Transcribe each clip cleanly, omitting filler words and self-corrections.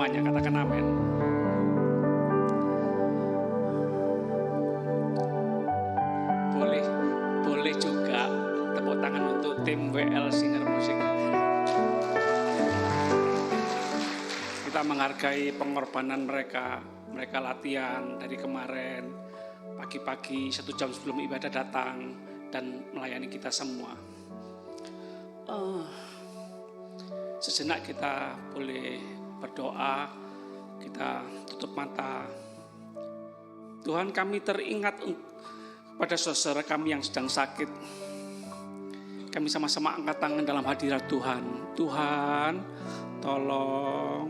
semuanya, katakan amin. Boleh juga tepuk tangan untuk tim WL Singer Musik. Kita menghargai pengorbanan mereka latihan dari kemarin, pagi-pagi 1 jam sebelum ibadah datang dan melayani kita semua. Sejenak kita boleh berdoa, kita tutup mata. Tuhan, kami teringat pada saudara kami yang sedang sakit. Kami sama-sama angkat tangan dalam hadirat Tuhan. Tuhan, tolong.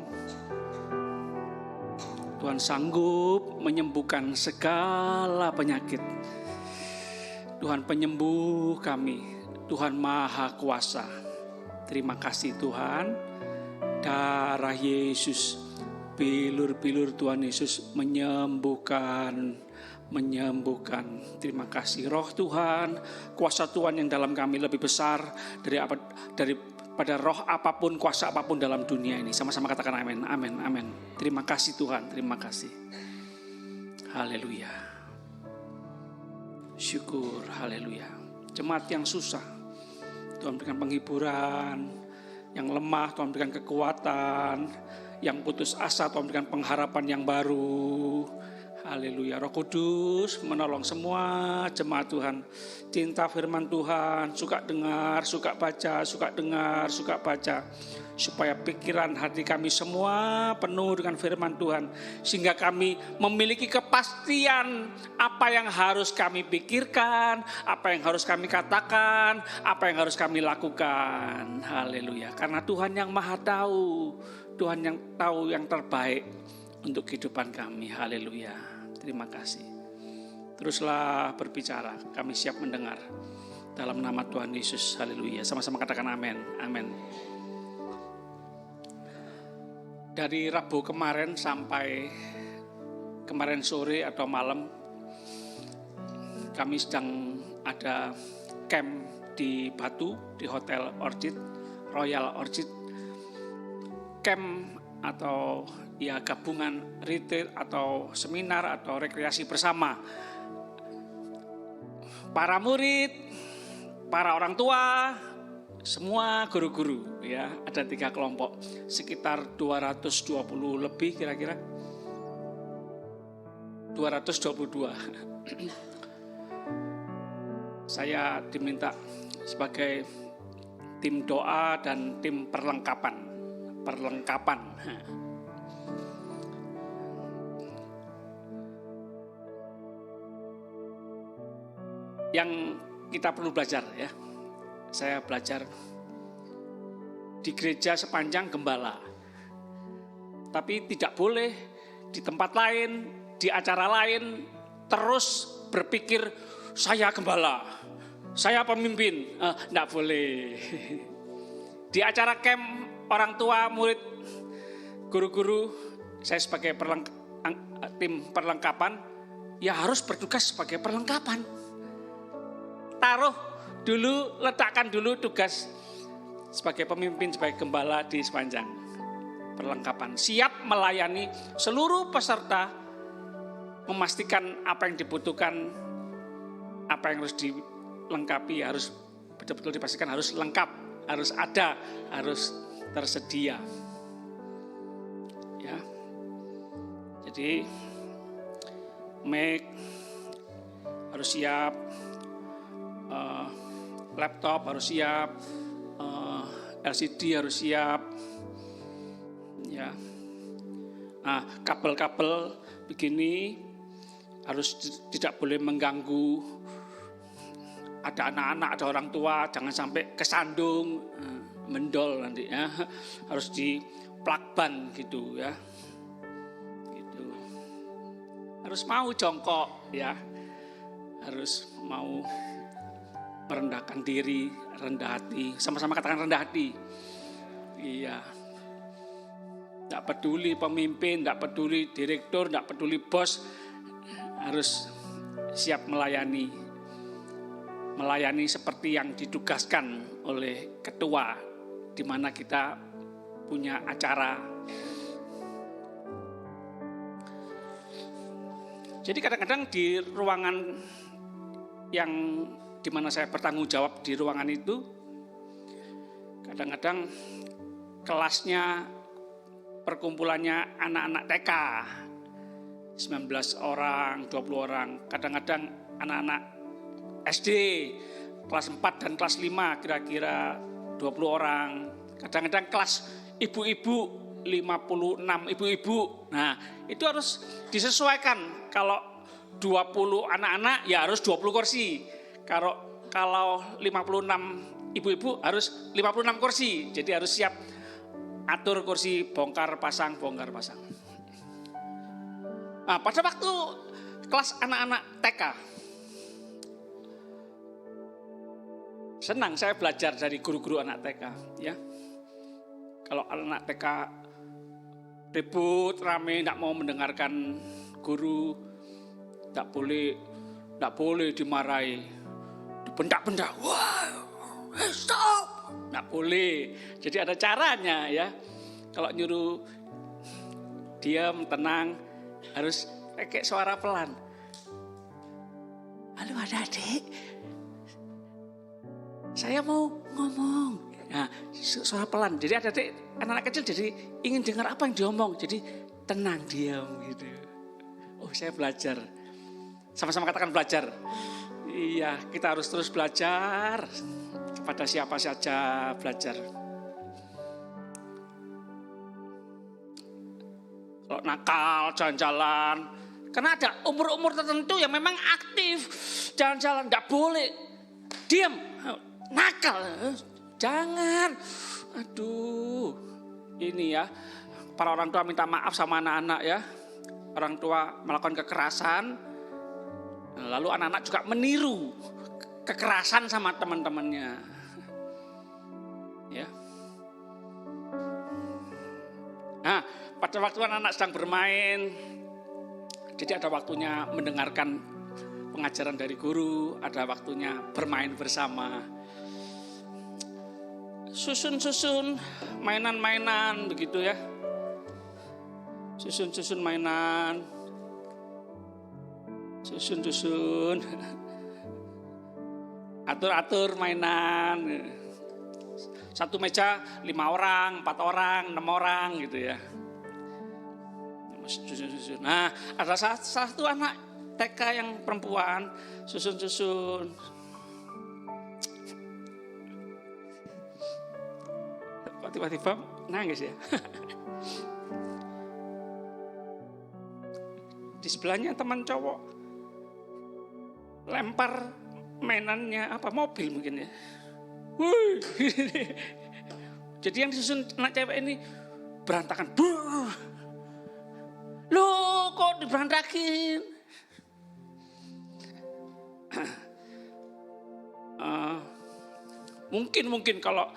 Tuhan sanggup menyembuhkan segala penyakit. Tuhan penyembuh kami. Tuhan Maha Kuasa. Terima kasih Tuhan. Darah Yesus, bilur-bilur Tuhan Yesus menyembuhkan. Terima kasih Roh Tuhan, kuasa Tuhan yang dalam kami lebih besar daripada roh apapun, kuasa apapun dalam dunia ini. Sama-sama katakan amin, amin, amin. Terima kasih Tuhan, terima kasih. Haleluya. Syukur, haleluya. Jemaat yang susah, Tuhan berikan penghiburan. Yang lemah, Tuhan berikan kekuatan. Yang putus asa, Tuhan berikan pengharapan yang baru. Haleluya. Roh Kudus menolong semua jemaat Tuhan. Cinta firman Tuhan, suka dengar, suka baca, suka dengar, suka baca. Supaya pikiran hati kami semua penuh dengan firman Tuhan. Sehingga kami memiliki kepastian apa yang harus kami pikirkan, apa yang harus kami katakan, apa yang harus kami lakukan. Haleluya. Karena Tuhan yang Maha tahu, Tuhan yang tahu yang terbaik untuk kehidupan kami. Haleluya. Terima kasih. Teruslah berbicara. Kami siap mendengar. Dalam nama Tuhan Yesus. Haleluya. Sama-sama katakan amin. Amin. Dari Rabu kemarin sampai kemarin sore atau malam, kami sedang ada camp di Batu, di Hotel Orchid, Royal Orchid. Camp atau ya gabungan retreat atau seminar atau rekreasi bersama para murid, para orang tua, semua guru-guru ya, ada 3 kelompok, sekitar 220 lebih kira-kira 222. Saya diminta sebagai tim doa dan tim perlengkapan. Yang kita perlu belajar ya. Saya belajar di gereja sepanjang gembala. Tapi tidak boleh di tempat lain, di acara lain terus berpikir saya gembala, saya pemimpin. Tidak boleh. Di acara camp orang tua, murid, guru-guru, saya sebagai tim perlengkapan, ya harus bertugas sebagai perlengkapan. Letakkan dulu tugas sebagai pemimpin, sebagai gembala di sepanjang perlengkapan. Siap melayani seluruh peserta, memastikan apa yang dibutuhkan, apa yang harus dilengkapi, harus betul-betul dipastikan harus lengkap, harus ada, harus tersedia. Ya. Jadi mic harus siap, laptop harus siap, LCD harus siap. Ya. Nah, kabel-kabel begini harus tidak boleh mengganggu. Ada anak-anak, ada orang tua, jangan sampai kesandung, mendol nanti ya. Harus di plug ban gitu ya. Gitu. Harus mau jongkok ya. Harus mau merendahkan diri, rendah hati. Sama-sama katakan rendah hati. Iya. Tidak peduli pemimpin, tidak peduli direktur, tidak peduli bos, harus siap melayani. Melayani seperti yang ditugaskan oleh ketua, di mana kita punya acara Jadi kadang-kadang di ruangan yang dimana saya bertanggung jawab di ruangan itu, kadang-kadang kelasnya perkumpulannya anak-anak TK, 19 orang, 20 orang, kadang-kadang anak-anak SD, kelas 4 dan kelas 5 kira-kira 20 orang, kadang-kadang kelas ibu-ibu 56 ibu-ibu. Nah, itu harus disesuaikan. Kalau 20 anak-anak ya harus 20 kursi. Kalau 56 ibu-ibu harus 56 kursi. Jadi harus siap atur kursi bongkar pasang. Nah, pada waktu kelas anak-anak TK, senang saya belajar dari guru-guru anak TK, ya. Kalau anak TK ribut, rame, tidak mau mendengarkan guru, tidak boleh dimarahi, dibentak-bentak, wah, stop, tidak boleh. Jadi ada caranya, ya. Kalau nyuruh diam, tenang, harus pakai suara pelan. Halo adik-adik, saya mau ngomong. Nah, suara pelan. Jadi anak-anak kecil jadi ingin dengar apa yang diomong. Jadi tenang, diam gitu. Oh, saya belajar. Sama-sama katakan belajar. Iya, kita harus terus belajar. Kepada siapa saja belajar. Kalau nakal, jalan-jalan. Karena ada umur-umur tertentu yang memang aktif. Jalan-jalan, tidak boleh. Diam, nakal. Jangan, aduh, ini ya, para orang tua minta maaf sama anak-anak ya. Orang tua melakukan kekerasan, lalu anak-anak juga meniru kekerasan sama teman-temannya. Ya. Nah, pada waktu anak-anak sedang bermain, jadi ada waktunya mendengarkan pengajaran dari guru, ada waktunya bermain bersama. Susun mainan-mainan begitu ya. Susun mainan. Susun. Atur mainan. Satu meja 5 orang, 4 orang, 6 orang gitu ya. Susun. Nah, ada satu anak TK yang perempuan susun. Tiba-tiba nangis ya. Di sebelahnya teman cowok lempar mainannya mobil mungkin ya. Wuh. Jadi yang disusun anak cewek ini berantakan. Loh, kok diberantakin? Mungkin kalau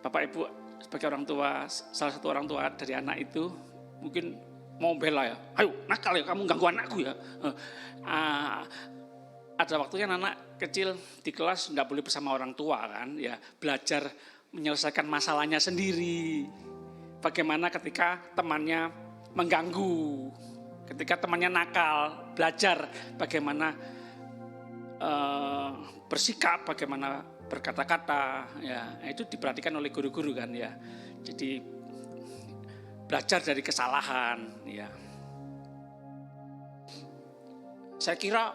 Bapak Ibu sebagai orang tua, salah satu orang tua dari anak itu mungkin mau bela ya. Ayo nakal ya, kamu ganggu anakku ya. Ada waktunya anak kecil di kelas tidak boleh bersama orang tua kan. Ya belajar menyelesaikan masalahnya sendiri. Bagaimana ketika temannya mengganggu, ketika temannya nakal, belajar bagaimana bersikap, bagaimana berkata-kata, ya itu diperhatikan oleh guru-guru kan ya. Jadi belajar dari kesalahan, ya. Saya kira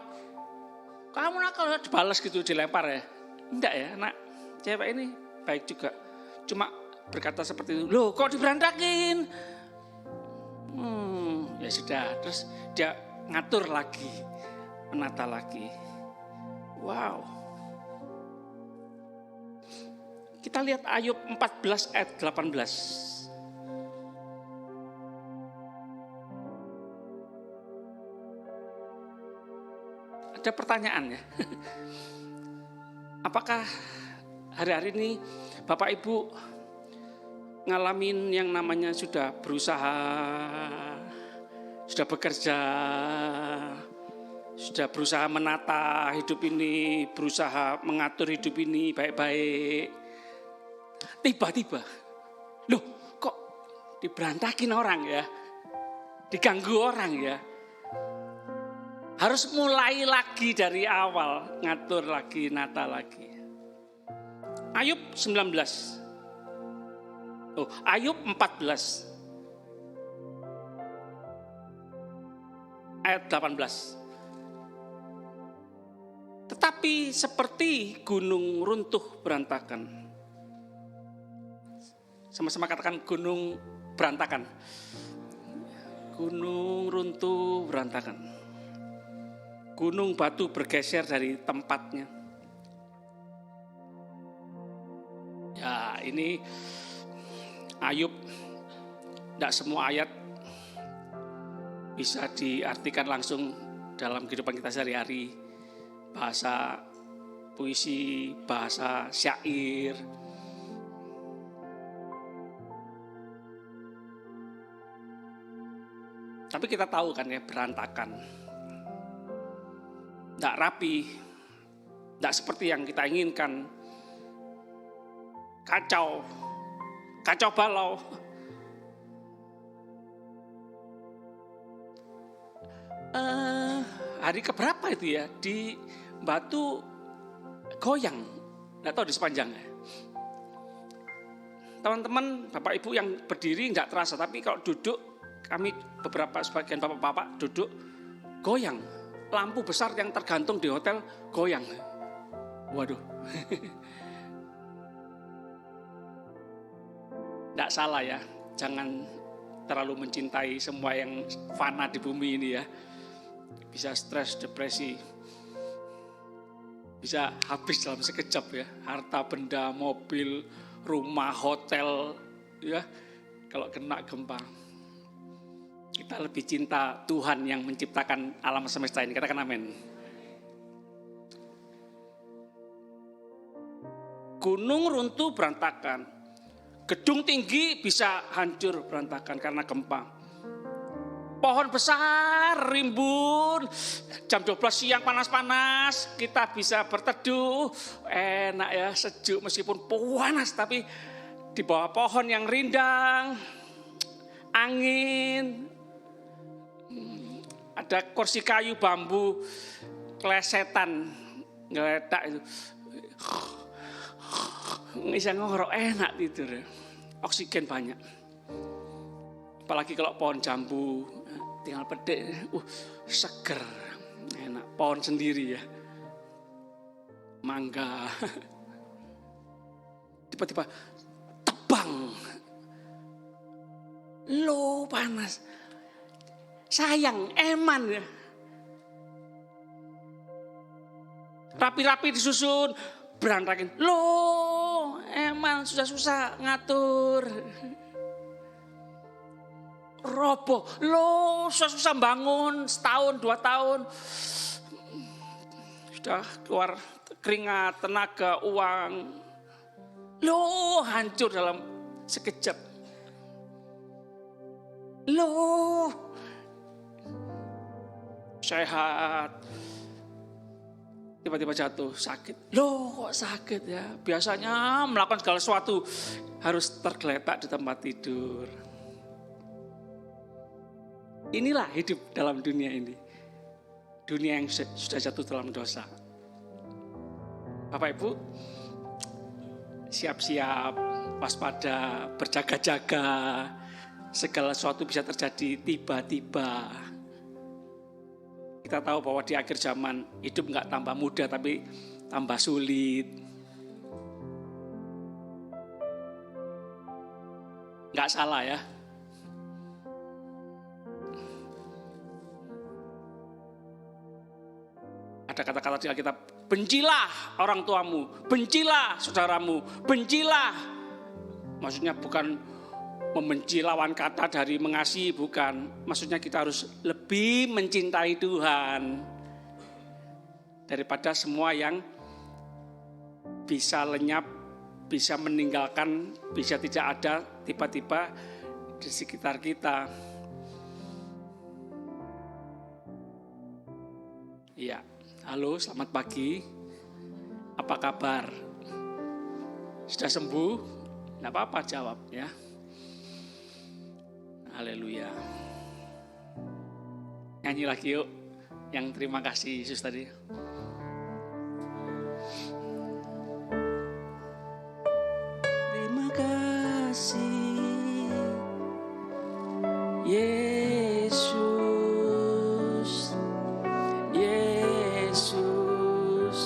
kamu nakal dibalas gitu, dilempar ya. Enggak ya, anak cewek ini baik juga. Cuma berkata seperti itu, loh kok diberantakin? Ya sudah, terus dia ngatur lagi, menata lagi. Wow. Kita lihat Ayub 14 ayat 18. Ada pertanyaan ya. Apakah hari-hari ini Bapak Ibu ngalamin yang namanya sudah berusaha, sudah bekerja, sudah berusaha menata hidup ini, berusaha mengatur hidup ini baik-baik. Tiba-tiba, loh kok diberantakin orang ya, diganggu orang ya. Harus mulai lagi dari awal, ngatur lagi, nata lagi. Ayub 19. Ayub 14. Ayat 18. Tetapi seperti gunung runtuh berantakan. Sama-sama katakan gunung berantakan. Gunung runtuh berantakan. Gunung batu bergeser dari tempatnya. Ya, ini Ayub, tidak semua ayat bisa diartikan langsung dalam kehidupan kita sehari-hari. Bahasa puisi, bahasa syair. Tapi kita tahu kan ya, berantakan. Tidak rapi, tidak seperti yang kita inginkan. Kacau balau. Hari keberapa itu ya, di Batu goyang, nggak tahu di sepanjangnya. Teman-teman, bapak ibu yang berdiri nggak terasa, tapi kalau duduk, kami sebagian bapak-bapak duduk goyang. Lampu besar yang tergantung di hotel goyang. Waduh. Tidak salah ya, jangan terlalu mencintai semua yang fana di bumi ini ya. Bisa stres, depresi, bisa habis dalam sekejap ya. Harta benda, mobil, rumah, hotel ya. Kalau kena gempa. Kita lebih cinta Tuhan yang menciptakan alam semesta ini. Katakan amin. Gunung runtuh berantakan. Gedung tinggi bisa hancur berantakan karena gempa. Pohon besar rimbun. Jam 12 siang panas-panas. Kita bisa berteduh. Enak ya, sejuk meskipun panas. Tapi di bawah pohon yang rindang. Angin. Ada kursi kayu bambu. Klesetan. Ngeletak itu. Bisa ngorok, enak tidur. Oksigen banyak. Apalagi kalau pohon jambu, tinggal petik, seger, enak. Pohon sendiri ya, mangga. Tiba-tiba tebang, lo panas, sayang, eman ya. Rapi-rapi disusun, berantakin, lo eman susah-susah ngatur. Roboh, lo susah-susah bangun setahun 2 tahun. Sudah keluar keringat, tenaga, uang. Lo hancur dalam sekejap. Lo sehat, tiba-tiba jatuh sakit. Lo kok sakit ya? Biasanya melakukan segala sesuatu harus tergeletak di tempat tidur. Inilah hidup dalam dunia ini. Dunia yang sudah jatuh dalam dosa. Bapak Ibu, siap-siap, waspada, berjaga-jaga. Segala sesuatu bisa terjadi tiba-tiba. Kita tahu bahwa di akhir zaman hidup nggak tambah mudah tapi tambah sulit. Nggak salah ya. Ada kata-kata di Alkitab, bencilah orang tuamu, bencilah saudaramu, bencilah. Maksudnya bukan membenci lawan kata dari mengasihi, bukan. Maksudnya kita harus lebih mencintai Tuhan daripada semua yang bisa lenyap, bisa meninggalkan, bisa tidak ada tiba-tiba di sekitar kita. Iya. Halo, selamat pagi. Apa kabar? Sudah sembuh? Tidak apa-apa jawab ya. Haleluya. Nyanyi lagi yuk. yang terima kasih Yesus tadi. Terima kasih Yesus, Yesus,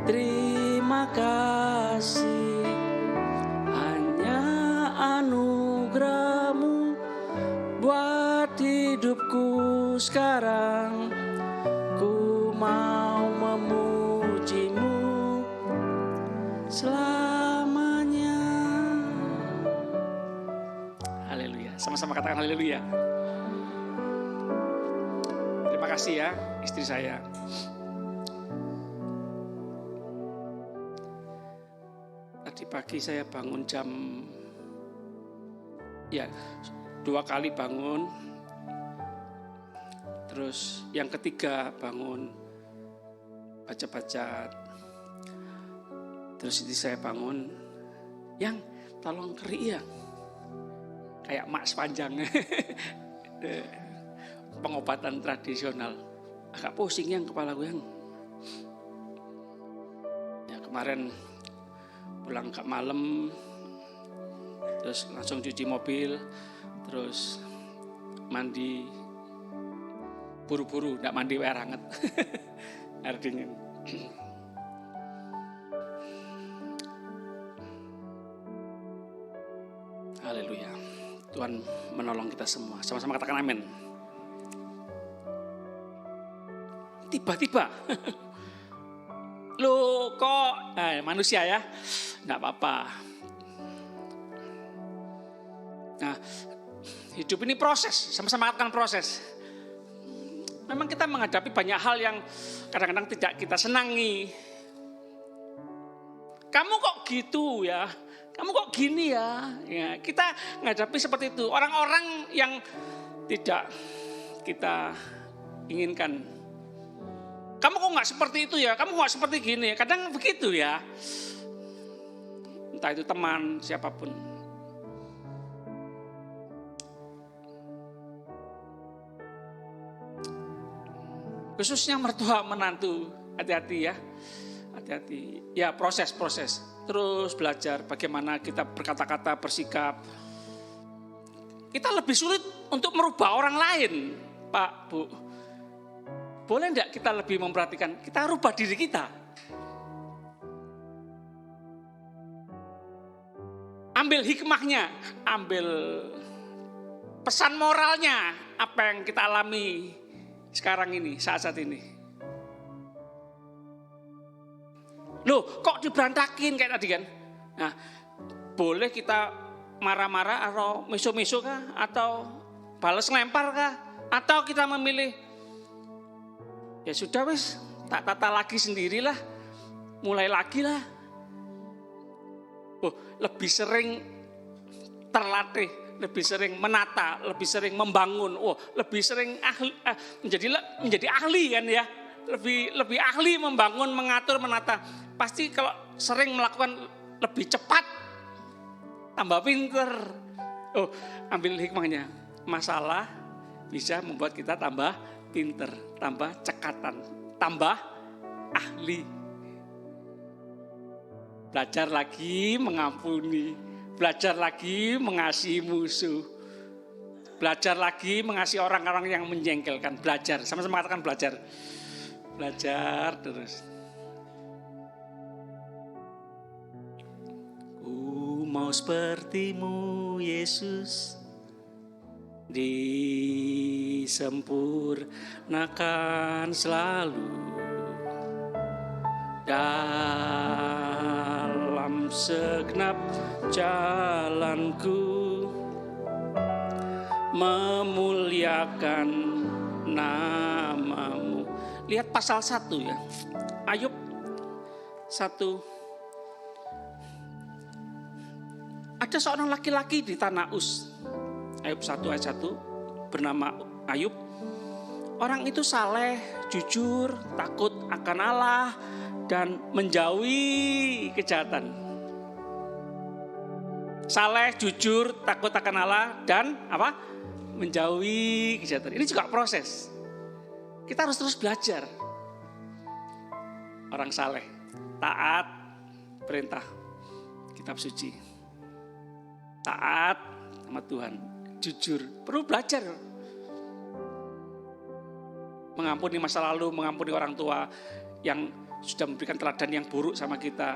terima kasih, hanya anugerah-Mu buat hidupku sekarang. Ku mau memuji-Mu selamanya. Haleluya. Sama-sama katakan haleluya. Terima kasih ya istri saya. Tadi pagi saya bangun jam 2 kali bangun. Terus yang ketiga bangun baca-baca. Terus itu saya bangun, yang tolong keri ya, kayak mak sepanjang. Pengobatan tradisional. Agak pusing yang kepala gue yang. Ya kemarin pulang ke malam, terus langsung cuci mobil, terus mandi. Buru-buru, enggak mandi air hangat. Air dingin. Haleluya. Tuhan menolong kita semua. Sama-sama katakan amin. Tiba-tiba. Loh kok manusia ya? Enggak apa-apa. Nah, hidup ini proses. Sama-sama katakan proses. Memang kita menghadapi banyak hal yang kadang-kadang tidak kita senangi. Kamu kok gitu ya? Kamu kok gini ya? Ya, kita menghadapi seperti itu. Orang-orang yang tidak kita inginkan. Kamu kok nggak seperti itu ya? Kamu kok nggak seperti gini? Kadang begitu ya. Entah itu teman, siapapun. Khususnya mertua menantu, hati-hati ya, hati-hati. Ya proses. Terus belajar bagaimana kita berkata-kata, bersikap. Kita lebih sulit untuk merubah orang lain, Pak, Bu. Boleh enggak kita lebih memperhatikan, kita rubah diri kita. Ambil hikmahnya, ambil pesan moralnya, apa yang kita alami sekarang ini, saat-saat ini. Loh, kok diberantakin kayak tadi kan? Nah, boleh kita marah-marah atau miso-miso kah? Atau balas lempar kah? Atau kita memilih, ya sudah wis, tak tata lagi sendirilah, mulai lagi lah. Oh, lebih sering terlatih, lebih sering menata, lebih sering membangun, lebih sering menjadi ahli kan ya, lebih ahli membangun, mengatur, menata. Pasti kalau sering melakukan lebih cepat, tambah pinter. Oh, ambil hikmahnya. Masalah bisa membuat kita tambah pinter, tambah cekatan, tambah ahli. Belajar lagi mengampuni. Belajar lagi mengasihi musuh. Belajar lagi mengasihi orang-orang yang menjengkelkan. Belajar, sama-sama katakan belajar. Belajar terus. Ku mau seperti-Mu Yesus, disempurnakan selalu dalam segenap jalanku, memuliakan nama-Mu. Lihat pasal 1 ya. Ayub 1. Ada seorang laki-laki di tanah Uz. Ayub 1 ayat 1 bernama Ayub. Orang itu saleh, jujur, takut akan Allah dan menjauhi kejahatan. Saleh, jujur, takut akan Allah dan apa? Menjauhi kejahatan. Ini juga proses. Kita harus terus belajar. Orang saleh, taat perintah kitab suci. Taat sama Tuhan, jujur. Perlu belajar. Mengampuni masa lalu, mengampuni orang tua yang sudah memberikan teladan yang buruk sama kita.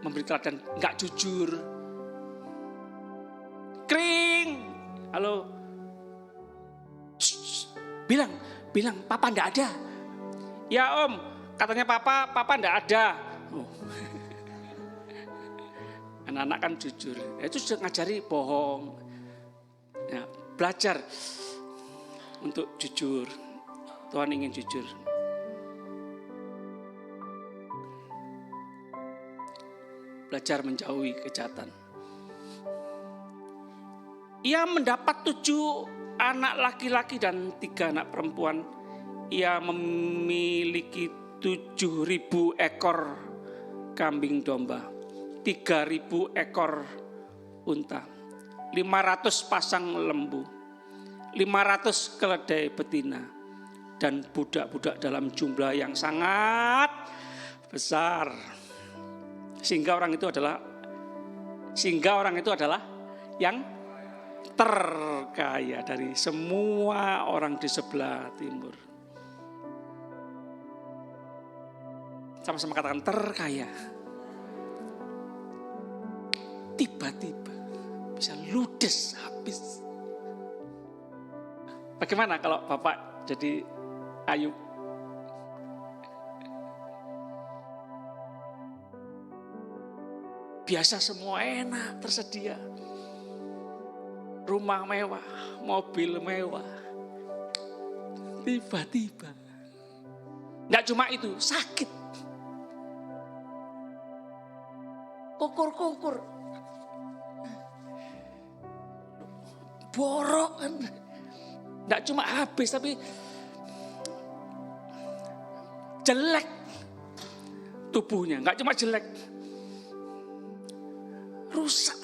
Memberi teladan enggak jujur. Kring. Halo. Shh. Bilang, papa enggak ada. Ya om, katanya papa enggak ada. Oh. Anak-anak kan jujur. Itu sudah ngajari bohong. Ya, belajar untuk jujur. Tuhan ingin jujur. Belajar menjauhi kejahatan. Ia mendapat 7 anak laki-laki dan 3 anak perempuan. Ia memiliki 7.000 ekor kambing domba, 3.000 ekor unta, 500 pasang lembu, 500 keledai betina, dan budak-budak dalam jumlah yang sangat besar. Sehingga orang itu adalah yang terkaya dari semua orang di sebelah timur. Sama-sama katakan terkaya. Tiba-tiba bisa ludes habis. Bagaimana kalau Bapak jadi Ayub? Biasa semua enak tersedia. Rumah mewah, mobil mewah. Tiba-tiba. Enggak cuma itu, sakit. Kukur-kukur. Borok. Enggak cuma habis tapi jelek tubuhnya. Enggak cuma jelek. Rusak.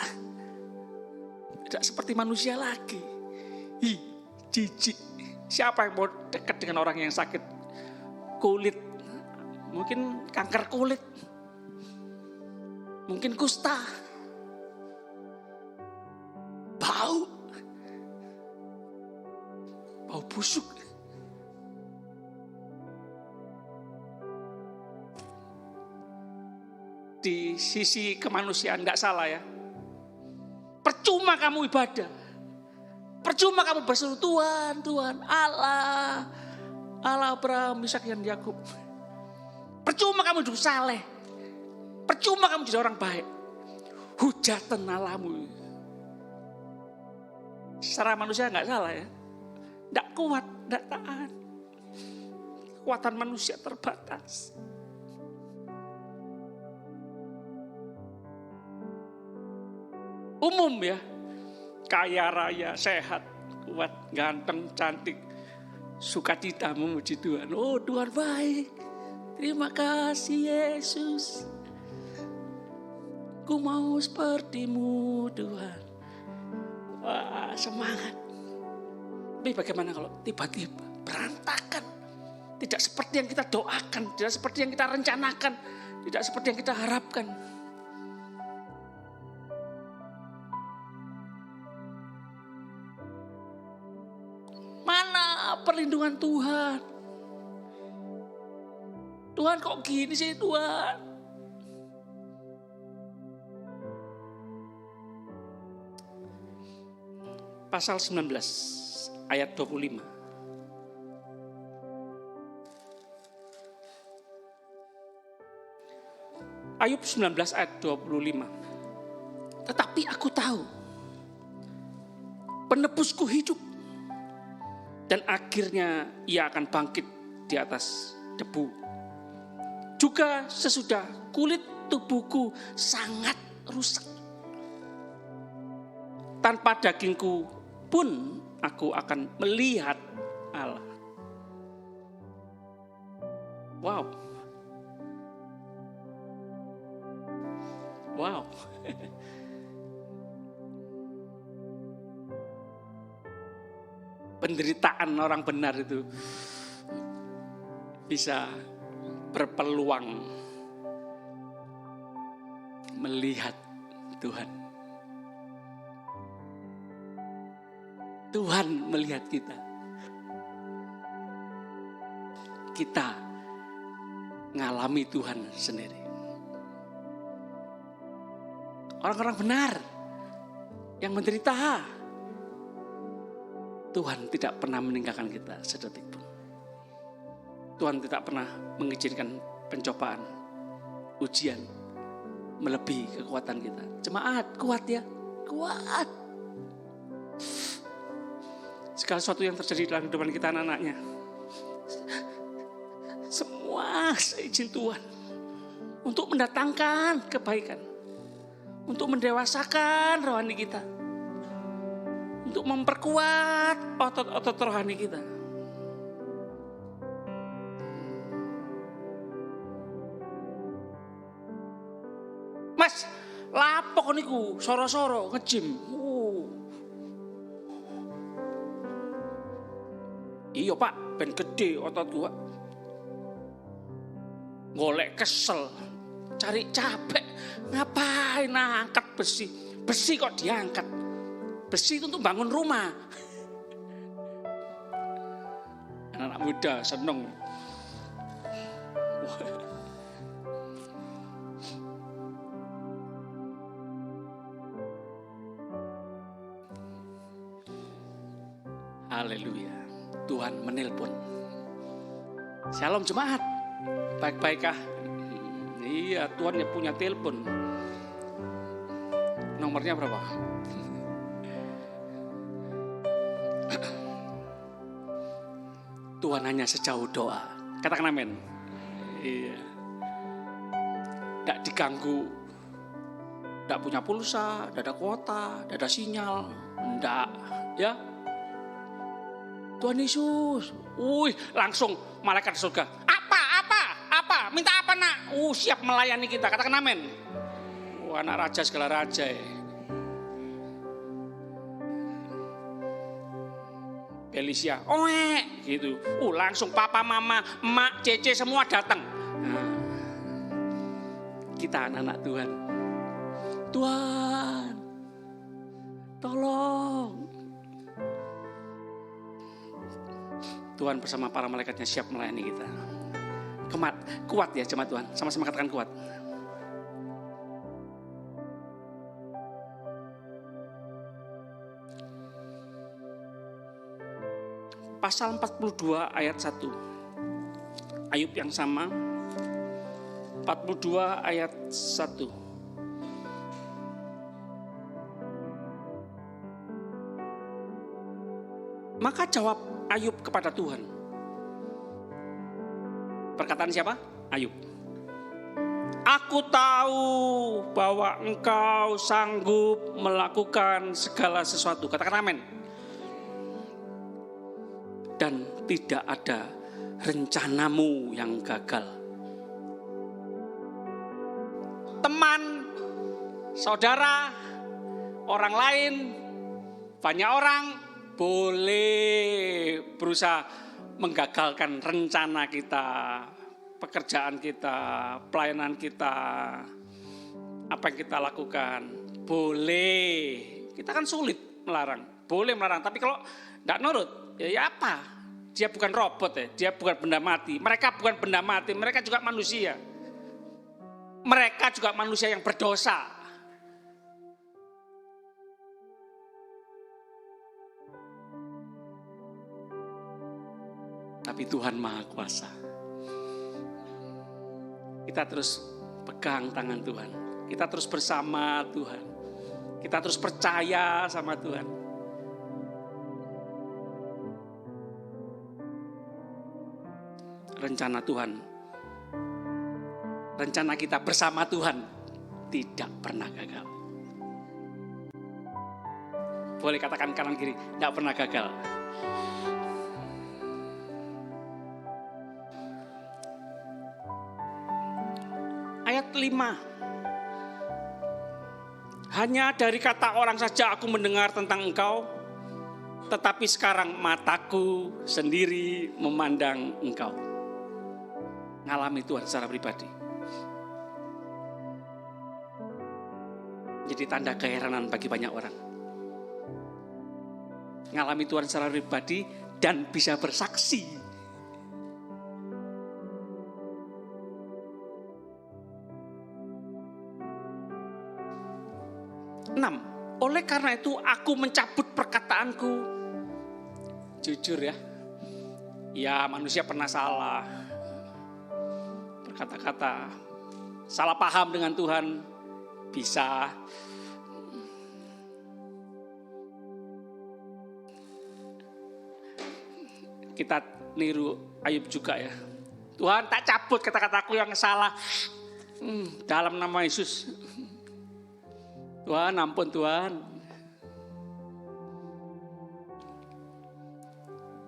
Tidak seperti manusia lagi. Jijik. Siapa yang mau dekat dengan orang yang sakit kulit? Mungkin kanker kulit. Mungkin kusta. Bau busuk. Di sisi kemanusiaan enggak salah ya. Percuma kamu ibadah. Percuma kamu berseru Tuhan, Allah Abraham, Ishak dan Yakub. Percuma kamu hidup saleh. Percuma kamu jadi orang baik. Hujatan alamu. Secara manusia enggak salah ya. Enggak kuat, enggak tahan. Kekuatan manusia terbatas. Umum ya, kaya raya, sehat, kuat, ganteng, cantik, sukacita memuji Tuhan. Oh Tuhan baik, terima kasih Yesus. Ku mau sepertimu Tuhan. Wah semangat. Tapi bagaimana kalau tiba-tiba berantakan? Tidak seperti yang kita doakan, tidak seperti yang kita rencanakan, tidak seperti yang kita harapkan. Perlindungan Tuhan. Tuhan kok gini sih Tuhan? Pasal 19 ayat 25. Ayub 19 ayat 25. Tetapi aku tahu penebusku hidup. Dan akhirnya ia akan bangkit di atas debu. Juga sesudah kulit tubuhku sangat rusak. Tanpa dagingku pun aku akan melihat Allah. Wow. Wow. Penderitaan orang benar itu bisa berpeluang melihat Tuhan. Tuhan melihat kita. Kita ngalami Tuhan sendiri. Orang-orang benar yang menderita, Tuhan tidak pernah meninggalkan kita sedetik pun. Tuhan tidak pernah mengizinkan pencobaan, ujian melebihi kekuatan kita. Jemaat, kuat ya, kuat. Segala sesuatu yang terjadi dalam kehidupan kita anak-anaknya, semua seizin Tuhan untuk mendatangkan kebaikan, untuk mendewasakan rohani kita, untuk memperkuat otot-otot rohani kita. Mas, lapok niku soro-soro ngejim. Iya Pak, ben gede otot gua. Golek kesel, cari capek. Ngapain angkat besi? Besi kok diangkat? Besi itu untuk bangun rumah. Anak muda seneng. Haleluya. Tuhan menelpon. Shalom jemaat. Baik-baikkah? Iya, Tuhan yang punya telepon. Nomornya berapa? Tuhan hanya sejauh doa. Katakan amin. Iya. Tidak diganggu. Tidak punya pulsa, tidak ada kuota, tidak ada sinyal. Tidak. Ya. Tuhan Yesus. Langsung malaikat surga. Apa? Minta apa nak? Siap melayani kita. Katakan amin. Anak raja segala raja ya. Felicia, gitu. Langsung papa, mama, emak, cece semua datang. Nah, kita anak-anak Tuhan. Tuhan, tolong. Tuhan bersama para malaikatnya siap melayani kita. Kuat ya jemaat Tuhan. Sama-sama katakan kuat. Pasal 42 ayat 1. Ayub yang sama. 42 ayat 1. Maka jawab Ayub kepada Tuhan. Perkataan siapa? Ayub. Aku tahu bahwa Engkau sanggup melakukan segala sesuatu. Katakan amin. Dan tidak ada rencanamu yang gagal. Teman, saudara, orang lain, banyak orang boleh berusaha menggagalkan rencana kita, pekerjaan kita, pelayanan kita, apa yang kita lakukan. Boleh, kita kan sulit melarang, boleh melarang. Tapi kalau tidak nurut, ya apa? Dia bukan robot ya, dia bukan benda mati. Mereka bukan benda mati, mereka juga manusia. Mereka juga manusia yang berdosa. Tapi Tuhan Maha Kuasa. Kita terus pegang tangan Tuhan. Kita terus bersama Tuhan. Kita terus percaya sama Tuhan. Rencana Tuhan, rencana kita bersama Tuhan tidak pernah gagal. Boleh katakan kanan kiri, tidak pernah gagal. Ayat 5. Hanya dari kata orang saja aku mendengar tentang Engkau, tetapi sekarang mataku sendiri memandang Engkau. ngalami Tuhan secara pribadi. Jadi tanda keheranan bagi banyak orang. Ngalami Tuhan secara pribadi dan bisa bersaksi. 6. Oleh karena itu aku mencabut perkataanku. Jujur ya. Ya manusia pernah salah. Berkata-kata. Salah paham dengan Tuhan. Bisa. Kita niru Ayub juga ya. Tuhan tak cabut kata-kataku yang salah. Dalam nama Yesus. Tuhan ampun Tuhan.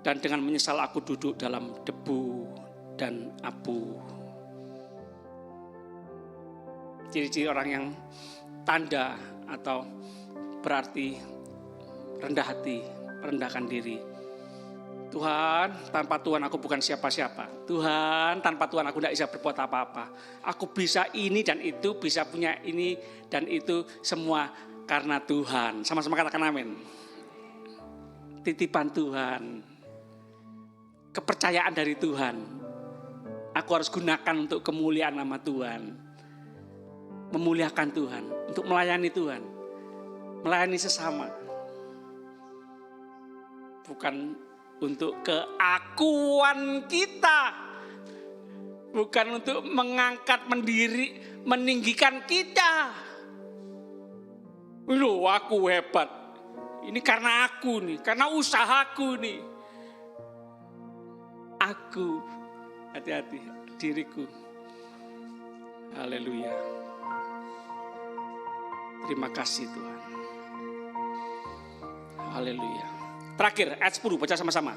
Dan dengan menyesal aku duduk dalam debu dan abu. Ciri-ciri orang yang tanda atau berarti rendah hati, merendahkan diri. Tuhan, tanpa Tuhan aku bukan siapa-siapa. Tuhan, tanpa Tuhan aku tidak bisa berbuat apa-apa. Aku bisa ini dan itu, bisa punya ini dan itu semua karena Tuhan. Sama-sama katakan amin. Titipan Tuhan. Kepercayaan dari Tuhan. Aku harus gunakan untuk kemuliaan nama Tuhan. Memuliakan Tuhan. Untuk melayani Tuhan. Melayani sesama. Bukan untuk keakuan kita. Bukan untuk mengangkat meninggikan kita. Loh aku hebat. Ini karena aku nih. Karena usahaku nih. Aku. Hati-hati diriku. Haleluya. Terima kasih Tuhan. Haleluya. Terakhir, ayat 10, baca sama-sama.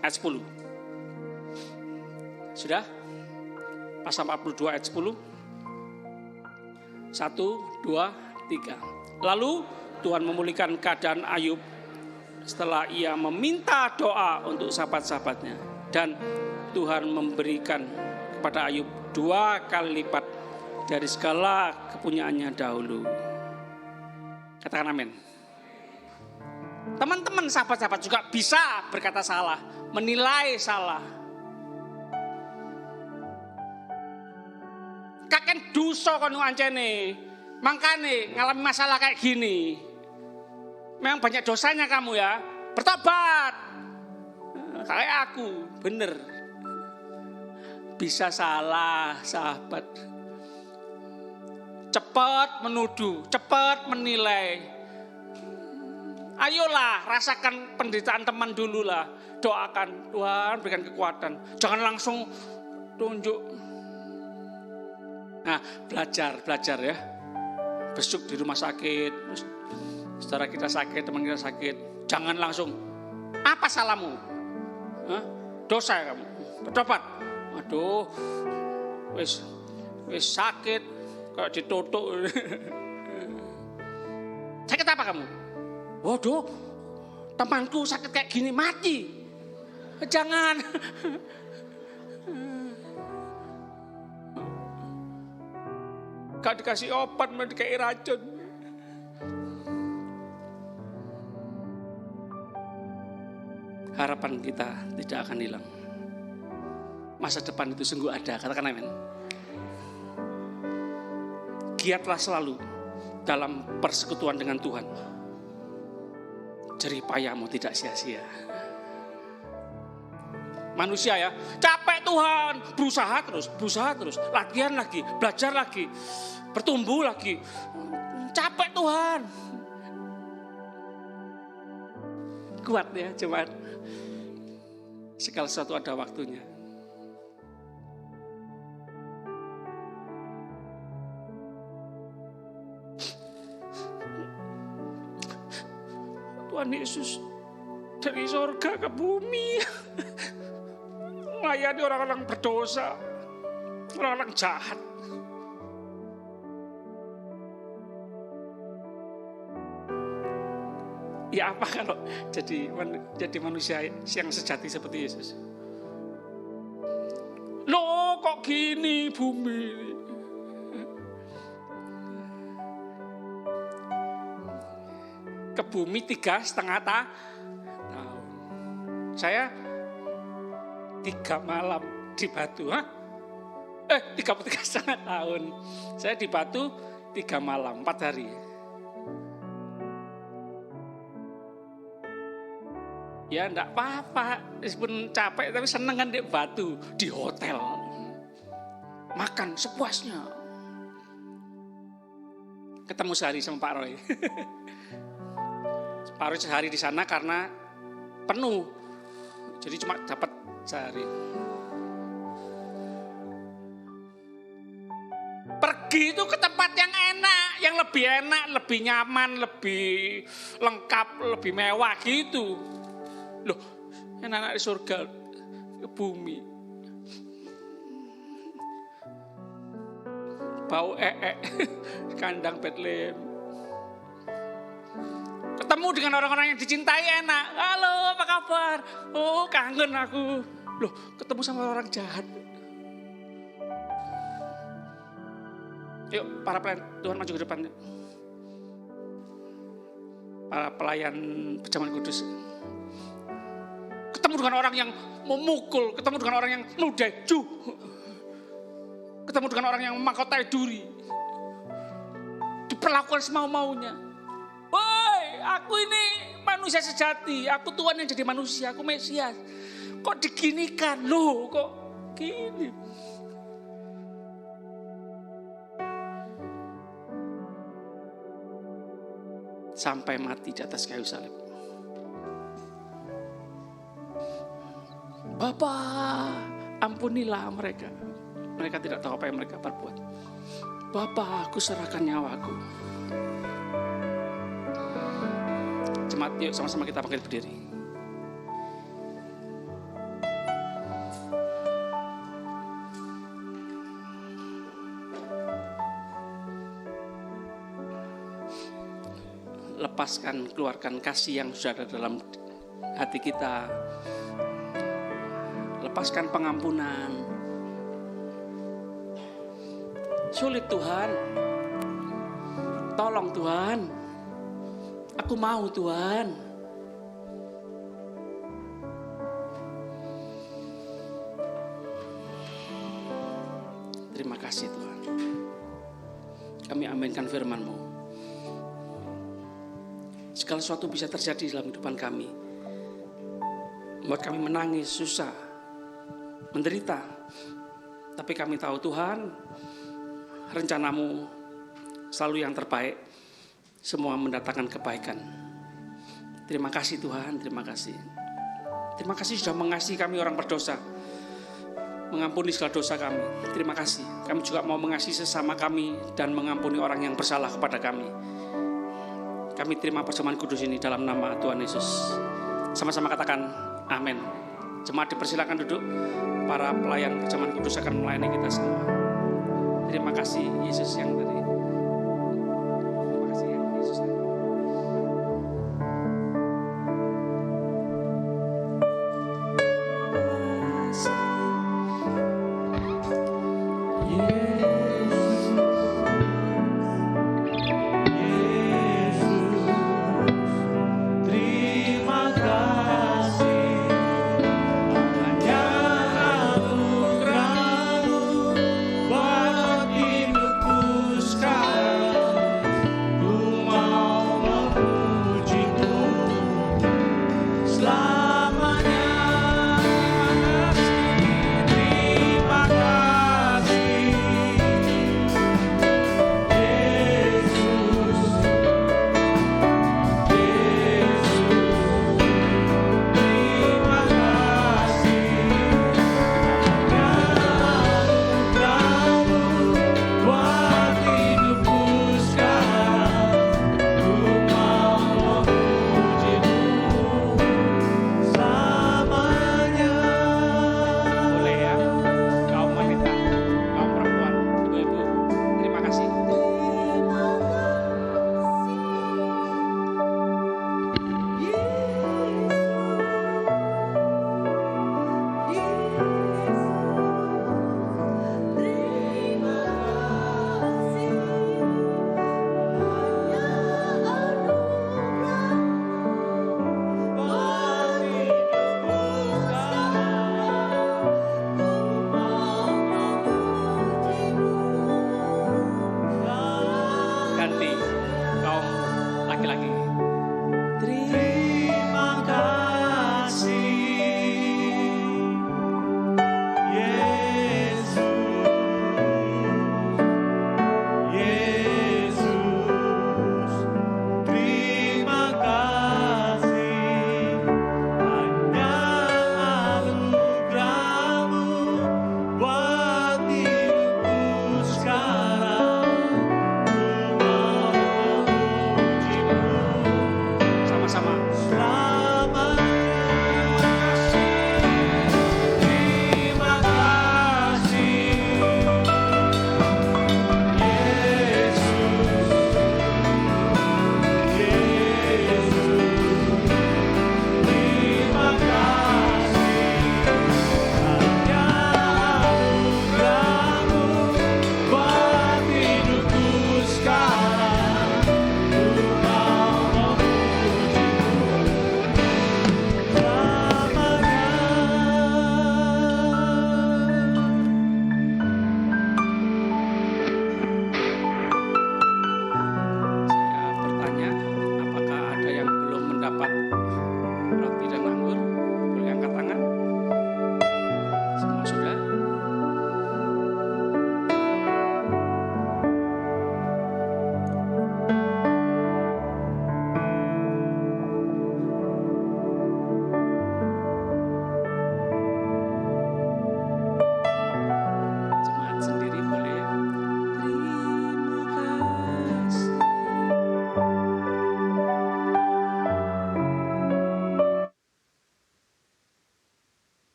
Ayat 10. Sudah? Pasal 42 ayat 10. 1, 2, 3. Lalu Tuhan memulihkan keadaan Ayub setelah ia meminta doa untuk sahabat-sahabatnya. Dan Tuhan memberikan kepada Ayub 2 kali lipat dari segala kepunyaannya dahulu. Katakan amin. Teman-teman sahabat-sahabat juga bisa berkata salah, menilai salah. Kakek dosa kono ancene, makane ngalami masalah kayak gini. Memang banyak dosanya kamu ya, bertobat. Kayak aku, bener. Bisa salah sahabat. Cepat menuduh, cepat menilai. Ayolah rasakan penderitaan teman dulu lah. Doakan Tuhan berikan kekuatan. Jangan langsung tunjuk. Nah belajar ya. Besuk di rumah sakit. Saudara kita sakit, teman kita sakit. Jangan langsung. Apa salahmu? Dosa ya kamu. Bertobat. Aduh. Wis sakit. Kayak ditutuk. Sakit apa kamu? Waduh, temanku sakit kayak gini mati. Jangan. Gak dikasih obat, malah dikasih racun. Harapan kita tidak akan hilang. Masa depan itu sungguh ada, katakan amin. Giatlah selalu dalam persekutuan dengan Tuhan. Jerih payahmu tidak sia-sia. Manusia ya, capek Tuhan, berusaha terus, latihan lagi, belajar lagi, bertumbuh lagi. Capek Tuhan. Kuat ya, cuman segala sesuatu ada waktunya. Tuhan Yesus dari surga ke bumi melayani orang-orang berdosa, orang-orang jahat. Ya apa kalau jadi manusia yang sejati seperti Yesus? Loh kok gini bumi. Ke bumi 3,5 tahun. Saya 3 malam di Batu. 3,5 tahun. Saya di Batu 3 malam, 4 hari. Ya enggak apa-apa, meskipun capek tapi seneng kan di Batu, di hotel. Makan sepuasnya. Ketemu sehari sama Pak Roy. Pak Roy sehari di sana karena penuh. Jadi cuma dapat sehari. Pergi itu ke tempat yang enak, lebih nyaman, lebih lengkap, lebih mewah gitu. Loh, enak di surga, ke bumi. Bau kandang Bethlehem. Ketemu dengan orang-orang yang dicintai enak. Halo, apa kabar? Oh, kangen aku. Loh, ketemu sama orang jahat. Yuk, para pelayan Tuhan maju ke depan. Para pelayan Pejaman Kudus. Ketemu dengan orang yang memukul, ketemu dengan orang yang meludahi, ketemu dengan orang yang memangkotai duri, diperlakukan semau-maunya. Woi, aku ini manusia sejati, aku Tuhan yang jadi manusia, aku Mesias. Kok diginikan? Loh, kok gini? Sampai mati di atas kayu salib. Bapa, ampunilah mereka. Mereka tidak tahu apa yang mereka perbuat. Bapa, aku serahkan nyawaku. Jemaat, yuk sama-sama kita bangkit berdiri. Lepaskan, keluarkan kasih yang sudah ada dalam hati kita. Lepaskan pengampunan. Sulit Tuhan. Tolong Tuhan. Aku mau Tuhan. Terima kasih Tuhan. Kami aminkan firman-Mu. Segala sesuatu bisa terjadi dalam kehidupan kami. Membuat kami menangis, susah, menderita. Tapi kami tahu Tuhan, rencana-Mu selalu yang terbaik. Semua mendatangkan kebaikan. Terima kasih Tuhan, terima kasih. Terima kasih sudah mengasihi kami orang berdosa. Mengampuni segala dosa kami. Terima kasih. Kami juga mau mengasihi sesama kami dan mengampuni orang yang bersalah kepada kami. Kami terima perjamuan kudus ini dalam nama Tuhan Yesus. Sama-sama katakan amin. Jemaat dipersilakan duduk. Para pelayan perjamuan kudus akan melayani kita semua. Terima kasih Yesus yang tadi. Terima kasih Yesus tadi. Sky.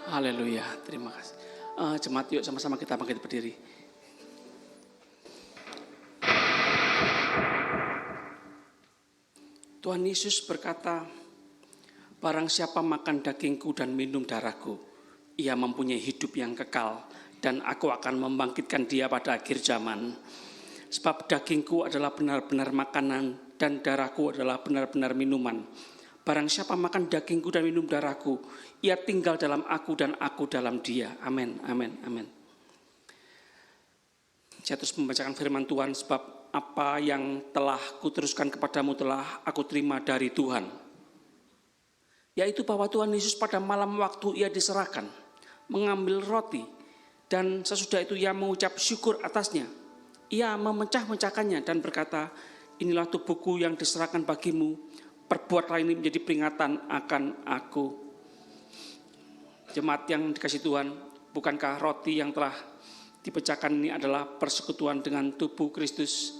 Haleluya, terima kasih. Jemaat, yuk sama-sama kita bangkit berdiri. Tuhan Yesus berkata, barang siapa makan dagingku dan minum darahku, ia mempunyai hidup yang kekal, dan aku akan membangkitkan dia pada akhir zaman. Sebab dagingku adalah benar-benar makanan, dan darahku adalah benar-benar minuman. Barang siapa makan dagingku dan minum darahku, ia tinggal dalam aku dan aku dalam dia. Amin, amin, amin. Saya terus membacakan firman Tuhan, sebab apa yang telah kuteruskan kepadamu telah aku terima dari Tuhan. Yaitu bahwa Tuhan Yesus pada malam waktu ia diserahkan, mengambil roti, dan sesudah itu ia mengucap syukur atasnya. Ia memecah-mecahkannya dan berkata, inilah tubuhku yang diserahkan bagimu, perbuatlah ini menjadi peringatan akan aku. Jemaat yang dikasihi Tuhan, bukankah roti yang telah dipecahkan ini adalah persekutuan dengan tubuh Kristus?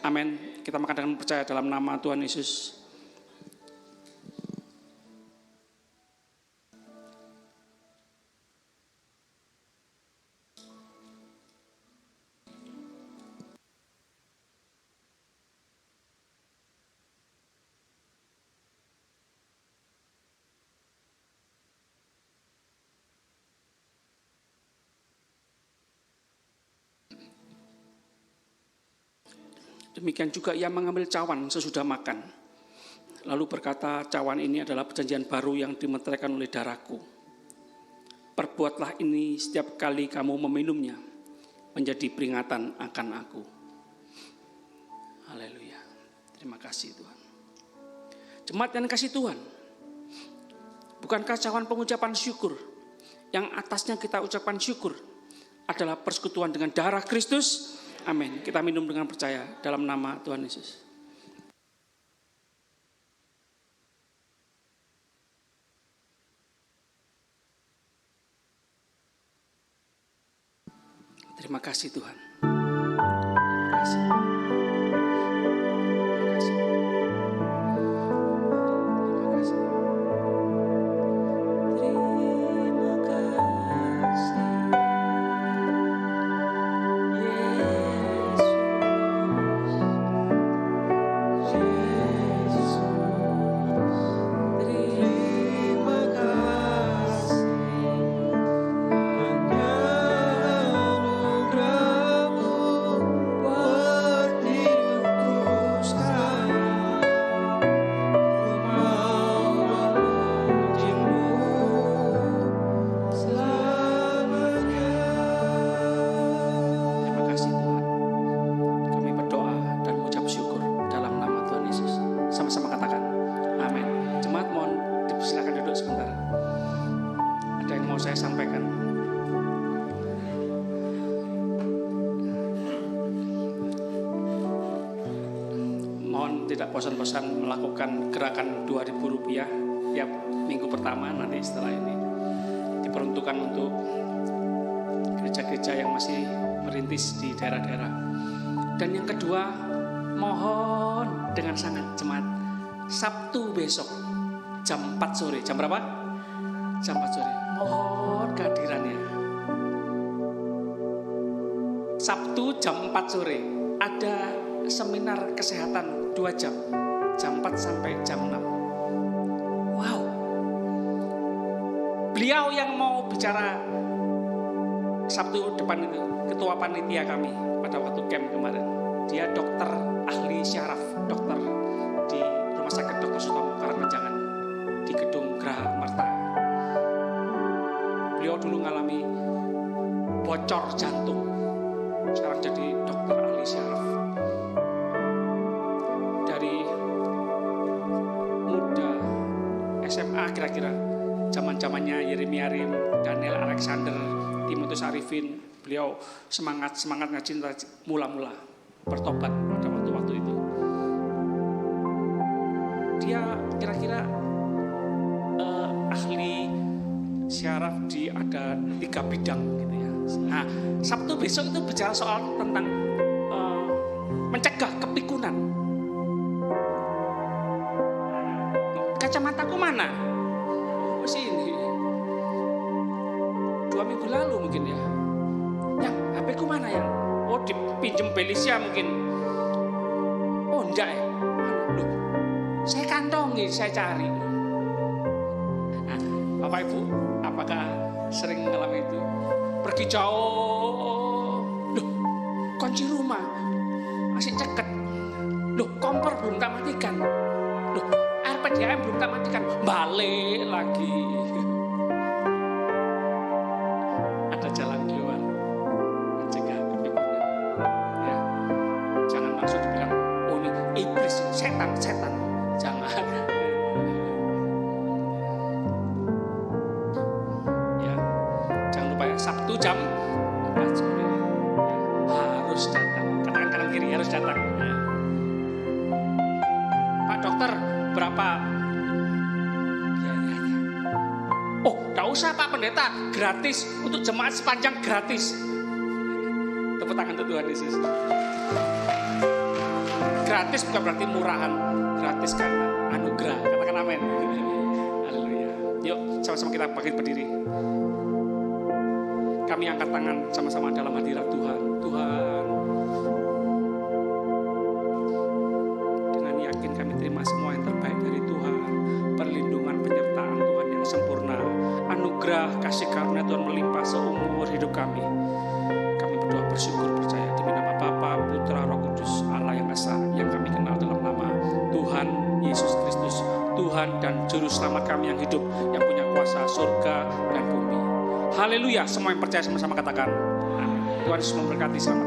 Amin. Kita makan dengan percaya dalam nama Tuhan Yesus. Demikian juga ia mengambil cawan sesudah makan. Lalu berkata, cawan ini adalah perjanjian baru yang dimeteraikan oleh darahku. Perbuatlah ini setiap kali kamu meminumnya, menjadi peringatan akan aku. Haleluya. Terima kasih Tuhan. Jemaat yang kasih Tuhan, bukankah cawan pengucapan syukur, yang atasnya kita ucapkan syukur, adalah persekutuan dengan darah Kristus? Amin. Kita minum dengan percaya dalam nama Tuhan Yesus. Terima kasih Tuhan. Terima kasih. Terima kasih. Terima kasih. Terima kasih. Tidak bosan-bosan melakukan gerakan Rp2.000 tiap minggu pertama nanti setelah ini. Diperuntukkan untuk gereja-gereja yang masih merintis di daerah-daerah. Dan yang kedua, mohon dengan sangat jemaat, Sabtu besok jam 4 sore. Jam berapa? Jam 4 sore. Mohon kehadirannya. Sabtu jam 4 sore ada seminar kesehatan 2 jam 4 sampai jam 6. Wow. Beliau yang mau bicara Sabtu depan itu, ketua panitia kami pada waktu camp kemarin. Dia dokter ahli syaraf, dokter di Rumah Sakit Dr. Sutomo Karangjangan di Gedung Graha Marta. Beliau dulu ngalami bocor jantung, sekarang jadi dokter ahli syaraf. SMA kira-kira zaman-zamannya Yeremia Rim, Daniel Alexander, Timotius Arifin, beliau semangat ngacinta mula-mula bertobat pada waktu itu. Dia kira-kira ahli syaraf di ada 3 bidang gitu ya. Nah, Sabtu besok itu bicara soal tentang mencegah kepikunan. Kacamataku mana? Oh sini. pinjem Belisia mungkin. Oh enggak ya, loh, saya kantongi, saya cari. Nah, Bapak Ibu, apakah sering mengalami itu? Pergi jauh, loh, kunci rumah masih ceket, loh, kompor belum tak matikan, loh, air PDAM belum tak matikan, balik lagi. Ada jalan keluar, mencegah kebingungan. Ya, jangan langsung dibilang, oh ini iblis, setan, jangan. Ya, jangan lupa ya, Sabtu jam 4 sore ya, harus datang. Katakan kanan kiri, harus datang. Ya. Pak dokter, berapa biayanya? Oh, gak usah Pak Pendeta, gratis. Untuk jemaat sepanjang gratis. Tepuk tangan untuk Tuhan Yesus. Gratis bukan berarti murahan, gratis karena anugerah. Katakan amin. Haleluya. Yuk sama-sama kita bangkit berdiri. Kami angkat tangan sama-sama dalam hadirat Tuhan. Tuhan, dengan yakin kami terima semua yang terbaik dari Tuhan. Perlindungan, penyertaan Tuhan yang sempurna, anugerah, kasih karunia Tuhan melimpah seumur hidup kami. Kami berdoa bersyukur percaya demi nama Bapa, Putra, Roh Kudus, Allah yang Esa, yang kami kenal dalam nama Tuhan Yesus Kristus, Tuhan dan Juru Selamat kami yang hidup, yang punya kuasa surga dan bumi. Haleluya, semua yang percaya sama-sama katakan amin. Tuhan Yesus memberkati, selamat.